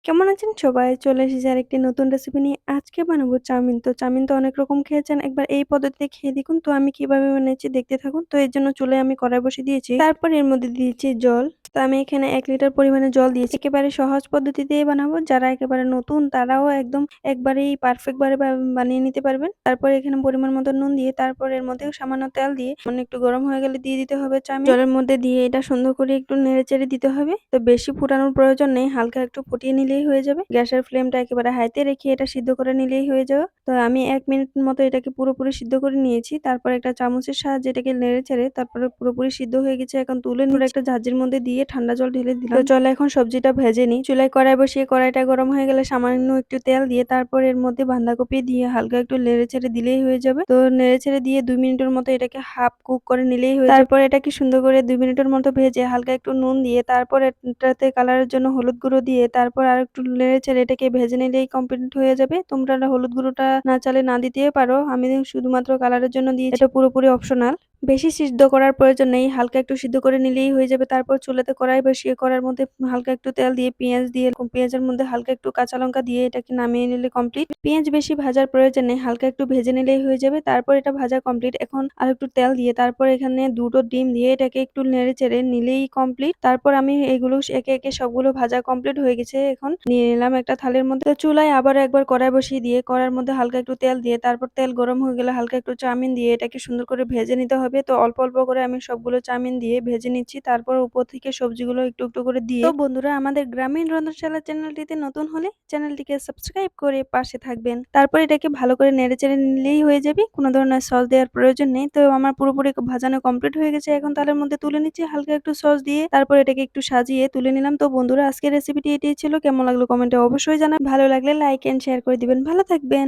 কেমন আছেন সবাই? চলে এসেছি আরেকটি নতুন রেসিপি নিয়ে। আজকে বানাবো চাউমিন। তো চাউমিন তো অনেক রকম খেয়েছেন। একবার এই পদ্ধতিতে খেয়ে দেখুন। তো আমি কিভাবে বানিয়েছি দেখতে থাকুন। তো এর জন্য চুলায় আমি কড়াই বসিয়ে দিয়েছি। তারপর এর মধ্যে দিয়েছি জল। তো আমি এখানে ১ লিটার পরিমাণে জল দিয়েছি। একেবারে সহজ পদ্ধতিতেই বানাবো। যারা একেবারে নতুন তারাও একদম একবারেই পারফেক্ট ভাবে বানিয়ে নিতে পারবেন। তারপরে এখানে পরিমাণ মতো নুন দিয়ে তারপর এর মধ্যেও সামান্য তেল দিয়ে একটু গরম হয়ে গেলে দিয়ে দিতে হবে চাউমিন। জলের মধ্যে দিয়ে এটা সুন্দর করে একটু নেড়েচেড়ে দিতে হবে। তো বেশি ফুটানোর প্রয়োজন নেই। হালকা একটু ফুটিয়ে নিলেই হয়ে যাবে। গ্যাসের ফ্লেমটা একেবারে হাইতে রেখে এটা সিদ্ধ করে নিলেই হয়ে যাবে। তো আমি ১ মিনিট মতো এটাকে পুরোপুরি সিদ্ধ করে নিয়েছি। তারপর একটা চামচের সাহায্যে এটাকে নেড়েচেড়ে তারপরে পুরোপুরি সিদ্ধ হয়ে গেছে। এখন তুলে নিয়ে একটা ঝাঁঝরির মধ্যে দিয়ে ঠান্ডা জল ঢেলে দিলাম। তো চলো এখন সবজিটা ভেজে নিই। চুলায় কড়াই বসিয়ে কড়াইটা গরম হয়ে গেলে সামান্য একটু তেল দিয়ে তারপর এর মধ্যে বাঁধাকপি দিয়ে হালকা একটু নেড়েচেড়ে দিলেই হয়ে যাবে। তো নেড়েচেড়ে দিয়ে ২ মিনিটের মতো এটাকে হাফ কুক করে নিলেই হয়ে যাবে। তারপর এটাকে সুন্দর করে ২ মিনিটের মতো ভেজে হালকা একটু নুন দিয়ে তারপর এটাতে কালারের জন্য হলুদ গুঁড়ো দিয়ে তারপর আরেকটু নেড়েচেড়ে এটাকে ভেজে নিলেই কমপ্লিট হয়ে যাবে। তোমরা হলুদ গুঁড়োটা না চাইলে না দিতেও পারো। আমি শুধুমাত্র কালারের জন্য দিয়েছি। এটা পুরোপুরি অপশনাল। বেশি সিদ্ধ করার প্রয়োজন নেই। হালকা একটু সিদ্ধ করে নিলেই হয়ে যাবে। তারপর চুলাতে কড়াই বসিয়ে কড়াইয়ের মধ্যে হালকা একটু তেল দিয়ে পেঁয়াজ দিয়ে পেঁয়াজের মধ্যে হালকা একটু কাঁচা লঙ্কা দিয়ে এটাকে নামিয়ে নিলে কমপ্লিট। পেঁয়াজ বেশি ভাজার প্রয়োজন নেই। হালকা একটু ভেজে নিলেই হয়ে যাবে। তারপর এটা ভাজা কমপ্লিট। এখন আরেকটু তেল দিয়ে তারপর এখানে ২ টো ডিম দিয়ে এটাকে একটু নেড়েচেড়ে নিলেই কমপ্লিট। তারপর আমি এগুলো একে, একে সবগুলো ভাজা কমপ্লিট হয়ে গেছে। এখন নিয়ে নিলাম একটা থালের মধ্যে। তো চুলায় আবারও একবার কড়াই বসিয়ে দিয়ে কড়াইয়ের মধ্যে হালকা একটু তেল দিয়ে তারপর তেল গরম হয়ে গেলে হালকা একটু চাউমিন দিয়ে এটাকে সুন্দর করে ভেজে নিতে হবে। তো অল্প, অল্প করে আমি সবগুলো চাউমিন দিয়ে ভেজে নিচ্ছি। তারপর উপর থেকে সবজিগুলো একটু, একটু করে দিয়ে তো বন্ধুরা আমাদের গ্রামীণ রন্ধনশালা চ্যানেলটিতে নতুন হলে চ্যানেলটিকে সাবস্ক্রাইব করে পাশে থাকবেন। তারপর এটাকে ভালো করে নেড়েচেড়ে নিলেই হয়ে যাবে। কোনো ধরনের সস দেওয়ার প্রয়োজন নেই। তো আমার পুরোপুরি ভাজানো কমপ্লিট হয়ে গেছে। এখন থালের মধ্যে তুলে নিচ্ছি হালকা একটু সস দিয়ে তারপর এটাকে একটু সাজিয়ে তুলে নিলাম। তো বন্ধুরা আজকের রেসিপিটি এটাই ছিল। কেমন লাগলো কমেন্টে অবশ্যই জানাবেন। ভালো লাগলে লাইক এন্ড শেয়ার করে দিবেন। ভালো থাকবেন।